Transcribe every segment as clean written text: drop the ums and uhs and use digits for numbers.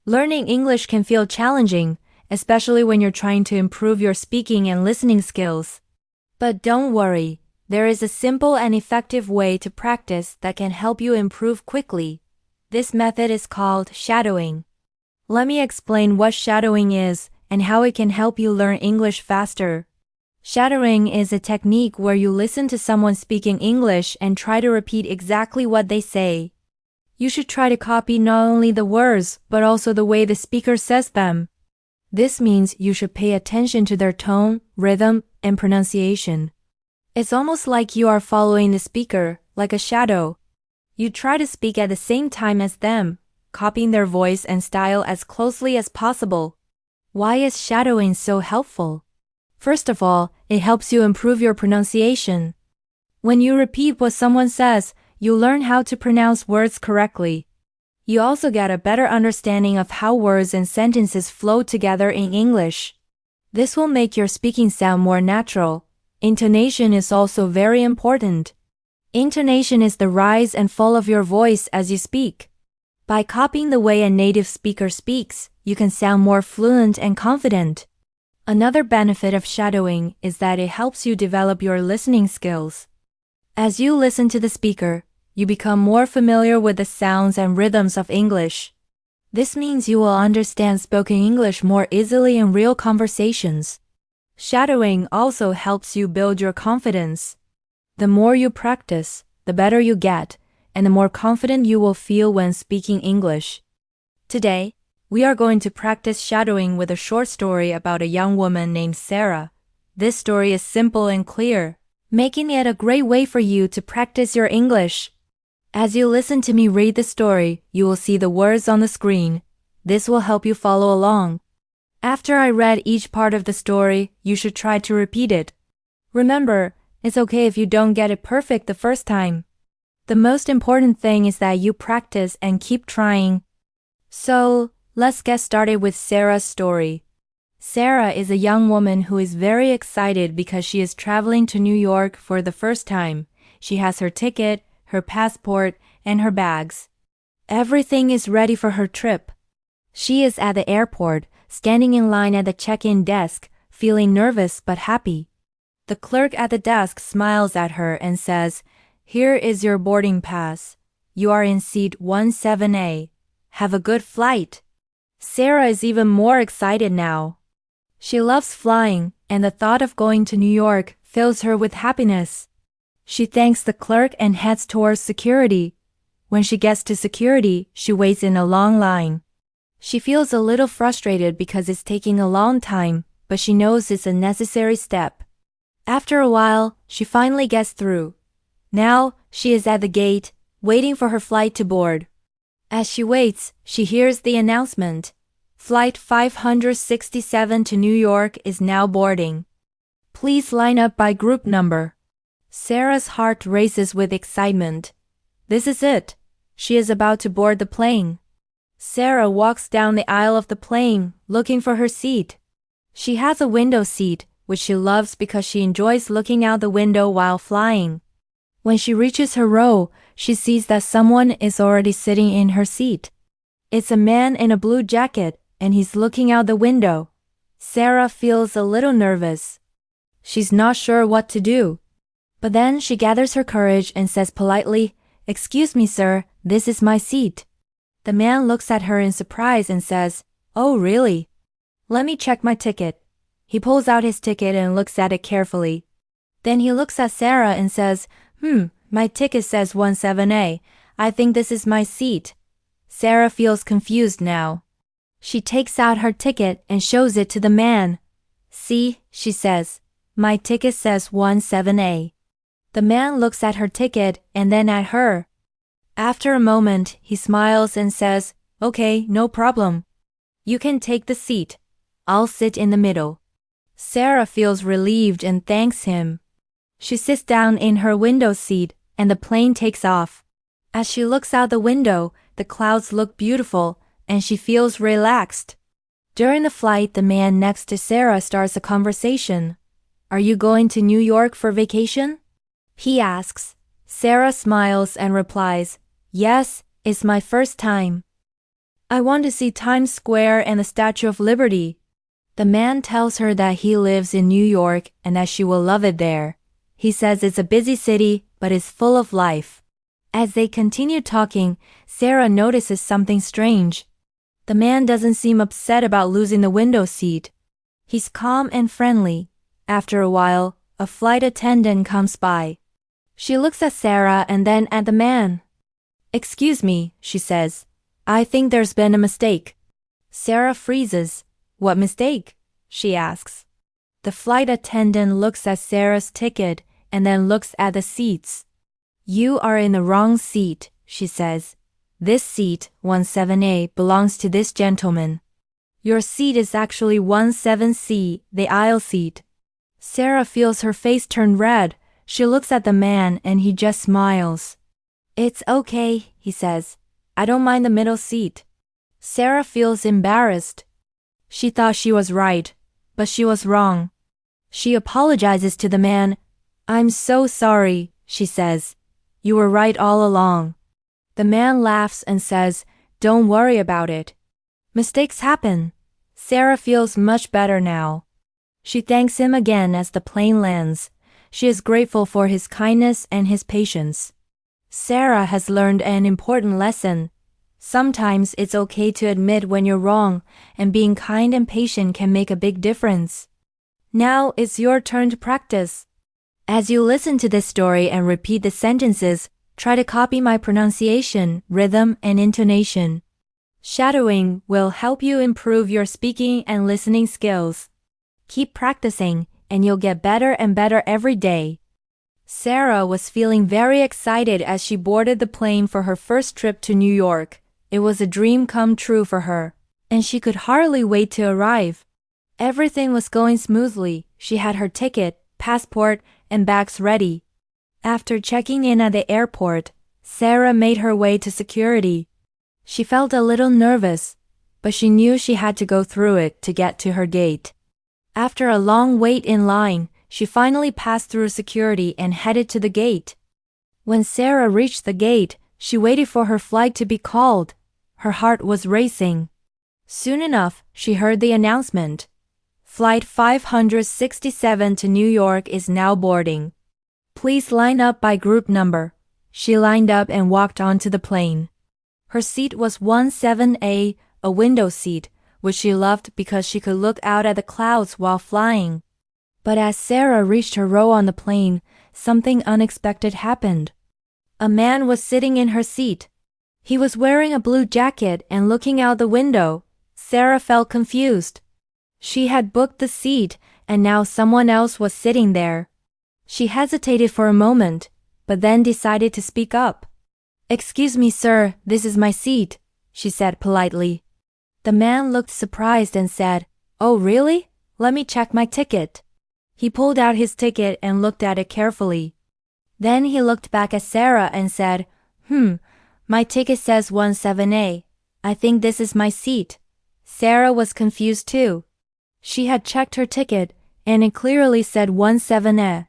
Learning English can feel challenging, especially when you're trying to improve your speaking and listening skills. But don't worry, there is a simple and effective way to practice that can help you improve quickly. This method is called shadowing. Let me explain what shadowing is and how it can help you learn English faster. Shadowing is a technique where you listen to someone speaking English and try to repeat exactly what they say. You should try to copy not only the words, but also the way the speaker says them. This means you should pay attention to their tone, rhythm, and pronunciation. It's almost like you are following the speaker, like a shadow. You try to speak at the same time as them, copying their voice and style as closely as possible. Why is shadowing so helpful? First of all, it helps you improve your pronunciation. When you repeat what someone says, you learn how to pronounce words correctly. You also get a better understanding of how words and sentences flow together in English. This will make your speaking sound more natural. Intonation is also very important. Intonation is the rise and fall of your voice as you speak. By copying the way a native speaker speaks, you can sound more fluent and confident. Another benefit of shadowing is that it helps you develop your listening skills. As you listen to the speaker, you become more familiar with the sounds and rhythms of English. This means you will understand spoken English more easily in real conversations. Shadowing also helps you build your confidence. The more you practice, the better you get, and the more confident you will feel when speaking English. Today, we are going to practice shadowing with a short story about a young woman named Sarah. This story is simple and clear, making it a great way for you to practice your English. As you listen to me read the story, you will see the words on the screen. This will help you follow along. After I read each part of the story, you should try to repeat it. Remember, it's okay if you don't get it perfect the first time. The most important thing is that you practice and keep trying. So, let's get started with Sarah's story. Sarah is a young woman who is very excited because she is traveling to New York for the first time. She has her ticket, her passport, and her bags. Everything is ready for her trip. She is at the airport, standing in line at the check-in desk, feeling nervous but happy. The clerk at the desk smiles at her and says, "Here is your boarding pass. You are in seat 17A. Have a good flight." Sarah is even more excited now. She loves flying, and the thought of going to New York fills her with happiness. She thanks the clerk and heads towards security. When she gets to security, she waits in a long line. She feels a little frustrated because it's taking a long time, but she knows it's a necessary step. After a while, she finally gets through. Now, she is at the gate, waiting for her flight to board. As she waits, she hears the announcement. Flight 567 to New York is now boarding. Please line up by group number. Sarah's heart races with excitement. This is it. She is about to board the plane. Sarah walks down the aisle of the plane, looking for her seat. She has a window seat, which she loves because she enjoys looking out the window while flying. When she reaches her row, she sees that someone is already sitting in her seat. It's a man in a blue jacket, and he's looking out the window. Sarah feels a little nervous. She's not sure what to do. But then she gathers her courage and says politely, "Excuse me, sir, this is my seat." The man looks at her in surprise and says, "Oh, really? Let me check my ticket." He pulls out his ticket and looks at it carefully. Then he looks at Sarah and says, My ticket says 17A. I think this is my seat." Sarah feels confused now. She takes out her ticket and shows it to the man. "See," she says, "my ticket says 17A." The man looks at her ticket and then at her. After a moment, he smiles and says, "Okay, no problem. You can take the seat. I'll sit in the middle." Sarah feels relieved and thanks him. She sits down in her window seat and the plane takes off. As she looks out the window, the clouds look beautiful and she feels relaxed. During the flight, the man next to Sarah starts a conversation. "Are you going to New York for vacation?" he asks. Sarah smiles and replies, "Yes, it's my first time." I want to see Times Square and the Statue of Liberty. The man tells her that he lives in New York and that she will love it there. He says it's a busy city, but it's full of life. As they continue talking, Sarah notices something strange. The man doesn't seem upset about losing the window seat. He's calm and friendly. After a while, a flight attendant comes by. She looks at Sarah and then at the man. "Excuse me," she says. "I think there's been a mistake." Sarah freezes. "What mistake?" she asks. The flight attendant looks at Sarah's ticket and then looks at the seats. "You are in the wrong seat," she says. "This seat, 17A, belongs to this gentleman. Your seat is actually 17C, the aisle seat." Sarah feels her face turn red. She looks at the man and he just smiles. "It's okay," he says. "I don't mind the middle seat." Sarah feels embarrassed. She thought she was right, but she was wrong. She apologizes to the man. "I'm so sorry," she says. "You were right all along." The man laughs and says, "Don't worry about it. Mistakes happen." Sarah feels much better now. She thanks him again as the plane lands. She is grateful for his kindness and his patience. Sarah has learned an important lesson. Sometimes it's okay to admit when you're wrong, and being kind and patient can make a big difference. Now it's your turn to practice. As you listen to this story and repeat the sentences, try to copy my pronunciation, rhythm, and intonation. Shadowing will help you improve your speaking and listening skills. Keep practicing, and you'll get better and better every day. Sarah was feeling very excited as she boarded the plane for her first trip to New York. It was a dream come true for her, and she could hardly wait to arrive. Everything was going smoothly. She had her ticket, passport, and bags ready. After checking in at the airport, Sarah made her way to security. She felt a little nervous, but she knew she had to go through it to get to her gate. After a long wait in line, she finally passed through security and headed to the gate. When Sarah reached the gate, she waited for her flight to be called. Her heart was racing. Soon enough, she heard the announcement. "Flight 567 to New York is now boarding. Please line up by group number." She lined up and walked onto the plane. Her seat was 17A, a window seat, which she loved because she could look out at the clouds while flying. But as Sarah reached her row on the plane, something unexpected happened. A man was sitting in her seat. He was wearing a blue jacket and looking out the window. Sarah felt confused. She had booked the seat, and now someone else was sitting there. She hesitated for a moment, but then decided to speak up. "Excuse me, sir, this is my seat," she said politely. The man looked surprised and said, "Oh, really? Let me check my ticket." He pulled out his ticket and looked at it carefully. Then he looked back at Sarah and said, My ticket says 17A. I think this is my seat." Sarah was confused too. She had checked her ticket, and it clearly said 17A.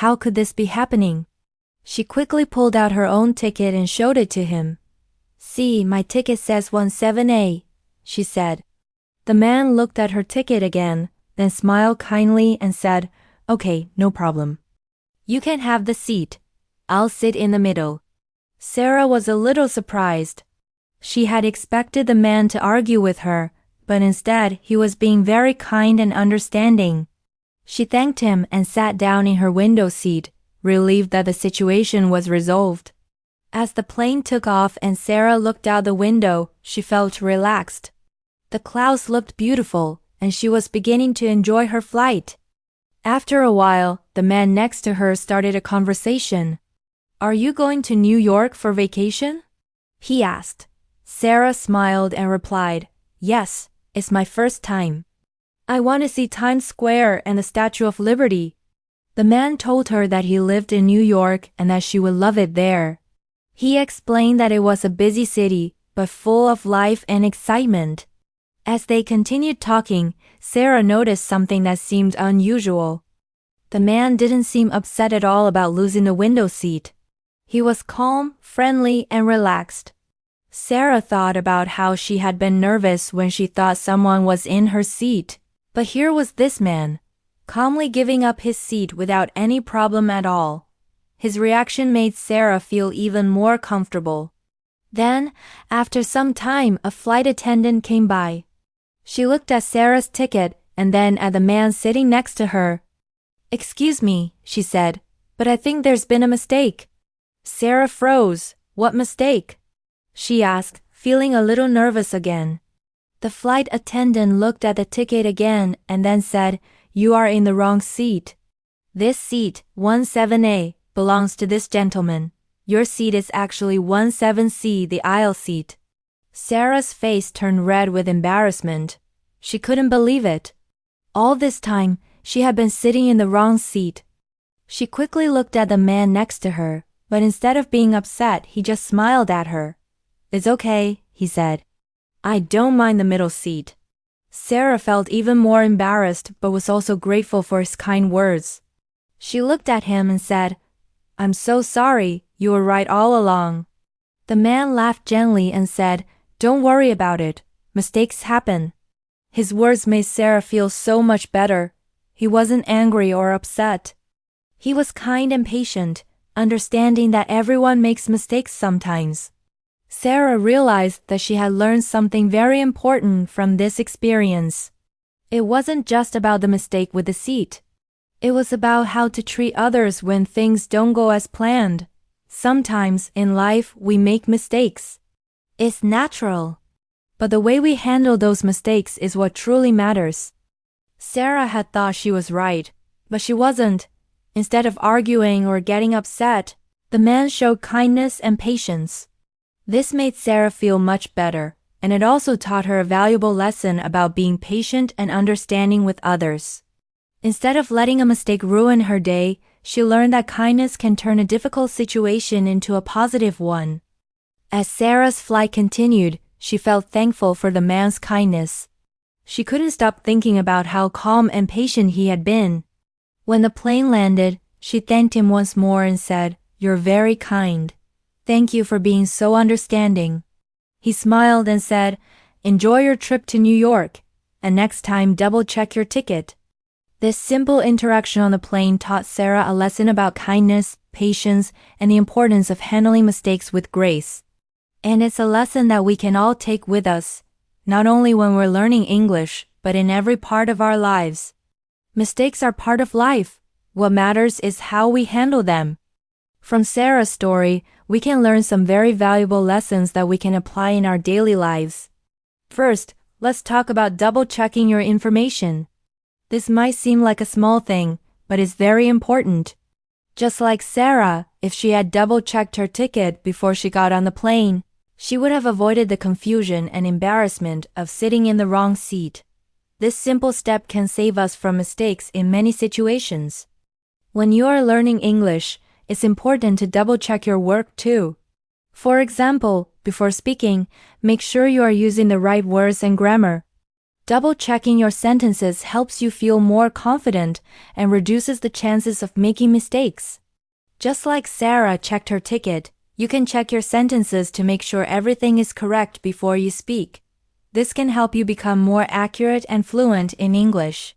How could this be happening? She quickly pulled out her own ticket and showed it to him. "See, my ticket says 17A, she said. The man looked at her ticket again, then smiled kindly and said, "Okay, no problem. You can have the seat. I'll sit in the middle." Sarah was a little surprised. She had expected the man to argue with her, but instead he was being very kind and understanding. She thanked him and sat down in her window seat, relieved that the situation was resolved. As the plane took off and Sarah looked out the window, she felt relaxed. The clouds looked beautiful, and she was beginning to enjoy her flight. After a while, the man next to her started a conversation. "Are you going to New York for vacation?" he asked. Sarah smiled and replied, "Yes, it's my first time. I want to see Times Square and the Statue of Liberty." The man told her that he lived in New York and that she would love it there. He explained that it was a busy city, but full of life and excitement. As they continued talking, Sarah noticed something that seemed unusual. The man didn't seem upset at all about losing the window seat. He was calm, friendly, and relaxed. Sarah thought about how she had been nervous when she thought someone was in her seat. But here was this man, calmly giving up his seat without any problem at all. His reaction made Sarah feel even more comfortable. Then, after some time, a flight attendant came by. She looked at Sarah's ticket and then at the man sitting next to her. "Excuse me," she said, "but I think there's been a mistake." Sarah froze. "What mistake?" she asked, feeling a little nervous again. The flight attendant looked at the ticket again and then said, "You are in the wrong seat. This seat, 17A, belongs to this gentleman. Your seat is actually 17C, the aisle seat." Sarah's face turned red with embarrassment. She couldn't believe it. All this time, she had been sitting in the wrong seat. She quickly looked at the man next to her, but instead of being upset, he just smiled at her. "It's okay," he said. "I don't mind the middle seat." Sarah felt even more embarrassed but was also grateful for his kind words. She looked at him and said, "I'm so sorry, you were right all along." The man laughed gently and said, "Don't worry about it. Mistakes happen." His words made Sarah feel so much better. He wasn't angry or upset. He was kind and patient, understanding that everyone makes mistakes sometimes. Sarah realized that she had learned something very important from this experience. It wasn't just about the mistake with the seat. It was about how to treat others when things don't go as planned. Sometimes in life we make mistakes. It's natural. But the way we handle those mistakes is what truly matters. Sarah had thought she was right, but she wasn't. Instead of arguing or getting upset, the man showed kindness and patience. This made Sarah feel much better, and it also taught her a valuable lesson about being patient and understanding with others. Instead of letting a mistake ruin her day, she learned that kindness can turn a difficult situation into a positive one. As Sarah's flight continued, she felt thankful for the man's kindness. She couldn't stop thinking about how calm and patient he had been. When the plane landed, she thanked him once more and said, "You're very kind. Thank you for being so understanding." He smiled and said, "Enjoy your trip to New York, and next time double-check your ticket." This simple interaction on the plane taught Sarah a lesson about kindness, patience, and the importance of handling mistakes with grace. And it's a lesson that we can all take with us, not only when we're learning English, but in every part of our lives. Mistakes are part of life. What matters is how we handle them. From Sarah's story, we can learn some very valuable lessons that we can apply in our daily lives. First, let's talk about double-checking your information. This might seem like a small thing, but it's very important. Just like Sarah, if she had double-checked her ticket before she got on the plane, she would have avoided the confusion and embarrassment of sitting in the wrong seat. This simple step can save us from mistakes in many situations. When you are learning English, it's important to double-check your work too. For example, before speaking, make sure you are using the right words and grammar. Double-checking your sentences helps you feel more confident and reduces the chances of making mistakes. Just like Sarah checked her ticket, you can check your sentences to make sure everything is correct before you speak. This can help you become more accurate and fluent in English.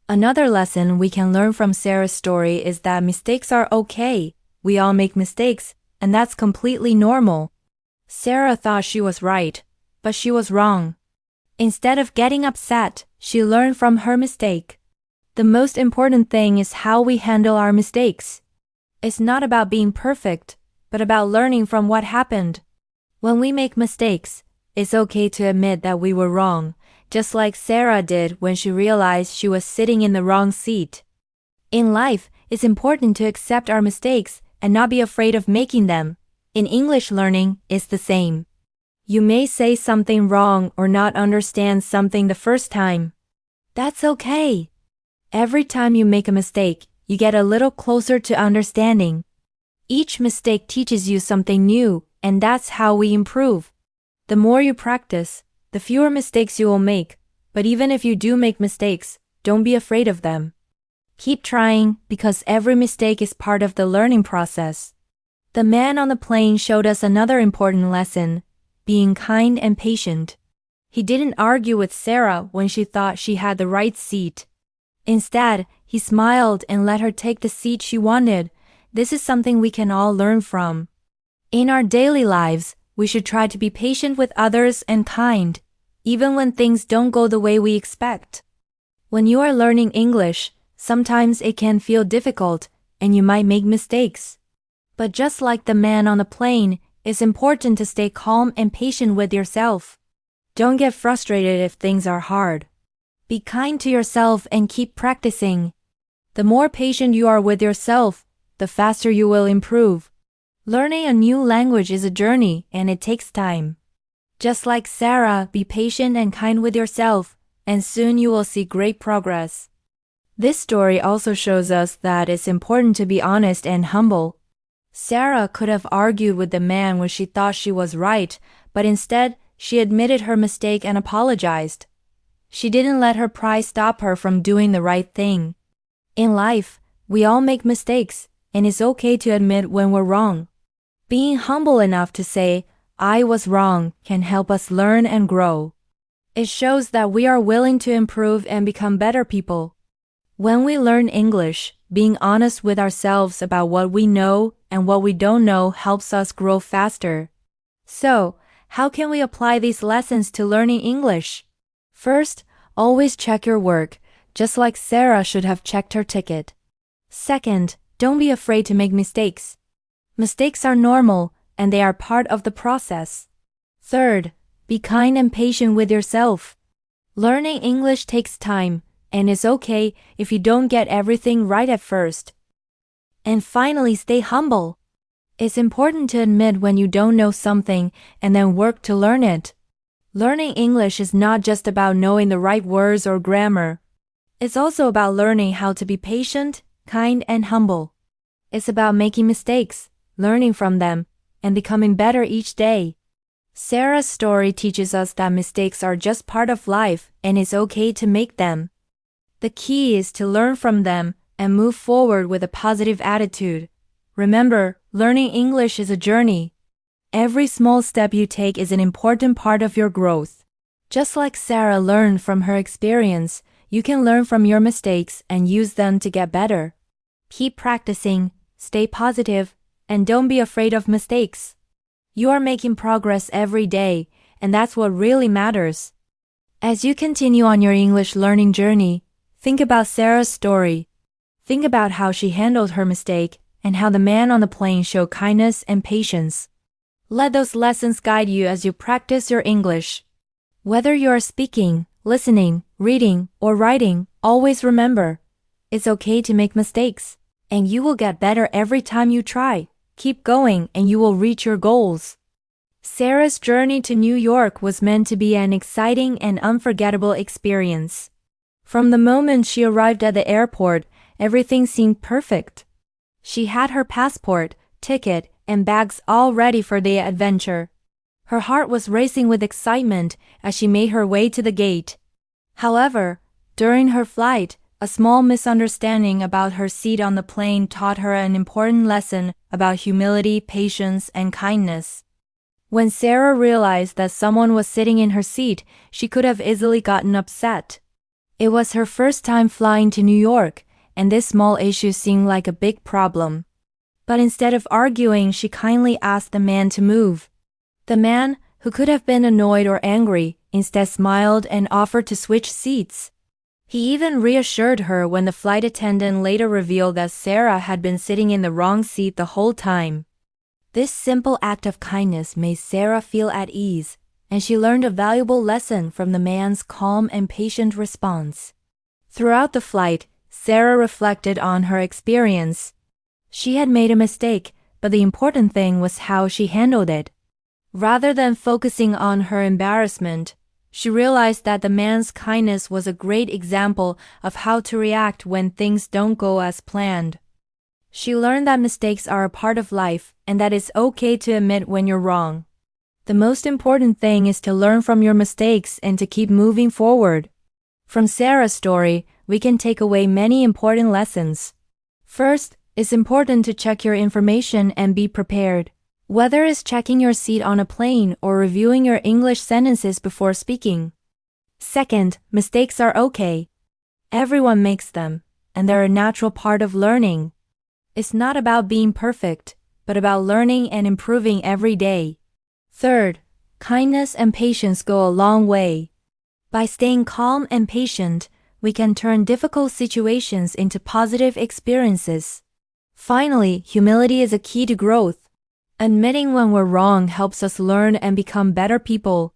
Another lesson we can learn from Sarah's story is that mistakes are okay. We all make mistakes, and that's completely normal. Sarah thought she was right, but she was wrong. Instead of getting upset, she learned from her mistake. The most important thing is how we handle our mistakes. It's not about being perfect, but about learning from what happened. When we make mistakes, it's okay to admit that we were wrong, just like Sarah did when she realized she was sitting in the wrong seat. In life, it's important to accept our mistakes and not be afraid of making them. In English learning, it's the same. You may say something wrong or not understand something the first time. That's okay. Every time you make a mistake, you get a little closer to understanding. Each mistake teaches you something new, and that's how we improve. The more you practice, the fewer mistakes you will make, but even if you do make mistakes, don't be afraid of them. Keep trying, because every mistake is part of the learning process. The man on the plane showed us another important lesson. being kind and patient. He didn't argue with Sarah when she thought she had the right seat. Instead, he smiled and let her take the seat she wanted. This is something we can all learn from. In our daily lives, we should try to be patient with others and kind, even when things don't go the way we expect. When you are learning English, sometimes it can feel difficult and you might make mistakes. But just like the man on the plane, it's important to stay calm and patient with yourself. Don't get frustrated if things are hard. Be kind to yourself and keep practicing. The more patient you are with yourself, the faster you will improve. Learning a new language is a journey and it takes time. Just like Sarah, be patient and kind with yourself, and soon you will see great progress. This story also shows us that it's important to be honest and humble. Sarah could have argued with the man when she thought she was right, but instead, she admitted her mistake and apologized. She didn't let her pride stop her from doing the right thing. In life, we all make mistakes, and it's okay to admit when we're wrong. Being humble enough to say, "I was wrong," can help us learn and grow. It shows that we are willing to improve and become better people. When we learn English, being honest with ourselves about what we know and what we don't know helps us grow faster. So, how can we apply these lessons to learning English? First, always check your work, just like Sarah should have checked her ticket. Second, don't be afraid to make mistakes. Mistakes are normal, and they are part of the process. Third, be kind and patient with yourself. Learning English takes time, and it's okay if you don't get everything right at first. And finally, stay humble. It's important to admit when you don't know something and then work to learn it. Learning English is not just about knowing the right words or grammar. It's also about learning how to be patient, kind, and humble. It's about making mistakes, learning from them, and becoming better each day. Sarah's story teaches us that mistakes are just part of life and it's okay to make them. The key is to learn from them and move forward with a positive attitude. Remember, learning English is a journey. Every small step you take is an important part of your growth. Just like Sarah learned from her experience, you can learn from your mistakes and use them to get better. Keep practicing, stay positive, and don't be afraid of mistakes. You are making progress every day, and that's what really matters. As you continue on your English learning journey, think about Sarah's story. Think about how she handled her mistake and how the man on the plane showed kindness and patience. Let those lessons guide you as you practice your English. Whether you are speaking, listening, reading, or writing, always remember, it's okay to make mistakes, and you will get better every time you try. Keep going and you will reach your goals. Sarah's journey to New York was meant to be an exciting and unforgettable experience. From the moment she arrived at the airport, everything seemed perfect. She had her passport, ticket, and bags all ready for the adventure. Her heart was racing with excitement as she made her way to the gate. However, during her flight, a small misunderstanding about her seat on the plane taught her an important lesson about humility, patience, and kindness. When Sarah realized that someone was sitting in her seat, she could have easily gotten upset. It was her first time flying to New York, and this small issue seemed like a big problem. But instead of arguing, she kindly asked the man to move. The man, who could have been annoyed or angry, instead smiled and offered to switch seats. He even reassured her when the flight attendant later revealed that Sarah had been sitting in the wrong seat the whole time. This simple act of kindness made Sarah feel at ease, and she learned a valuable lesson from the man's calm and patient response. Throughout the flight, Sarah reflected on her experience. She had made a mistake, but the important thing was how she handled it. Rather than focusing on her embarrassment, she realized that the man's kindness was a great example of how to react when things don't go as planned. She learned that mistakes are a part of life and that it's okay to admit when you're wrong. The most important thing is to learn from your mistakes and to keep moving forward. From Sarah's story, we can take away many important lessons. First, it's important to check your information and be prepared. whether it's checking your seat on a plane or reviewing your English sentences before speaking. Second, mistakes are okay. Everyone makes them, and they're a natural part of learning. It's not about being perfect, but about learning and improving every day. Third, kindness and patience go a long way. By staying calm and patient, we can turn difficult situations into positive experiences. Finally, humility is a key to growth. Admitting when we're wrong helps us learn and become better people.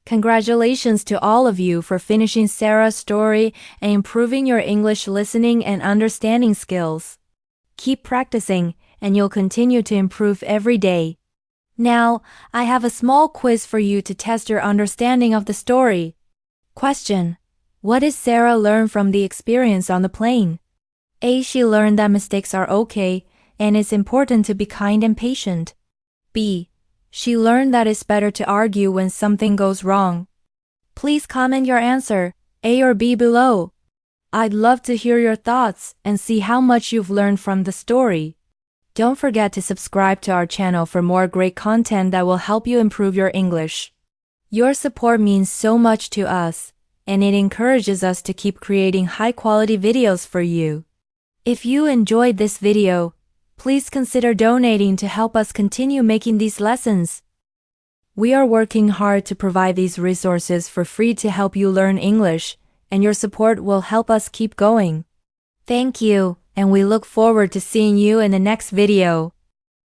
Congratulations to all of you for finishing Sarah's story and improving your English listening and understanding skills. Keep practicing, and you'll continue to improve every day. Now, I have a small quiz for you to test your understanding of the story. Question: what did Sarah learn from the experience on the plane? A. She learned that mistakes are okay, and it's important to be kind and patient. B. She learned that it's better to argue when something goes wrong. Please comment your answer, A or B, below. I'd love to hear your thoughts and see how much you've learned from the story. Don't forget to subscribe to our channel for more great content that will help you improve your English. Your support means so much to us, and it encourages us to keep creating high-quality videos for you. If you enjoyed this video, please consider donating to help us continue making these lessons. We are working hard to provide these resources for free to help you learn English, and your support will help us keep going. Thank you, and we look forward to seeing you in the next video.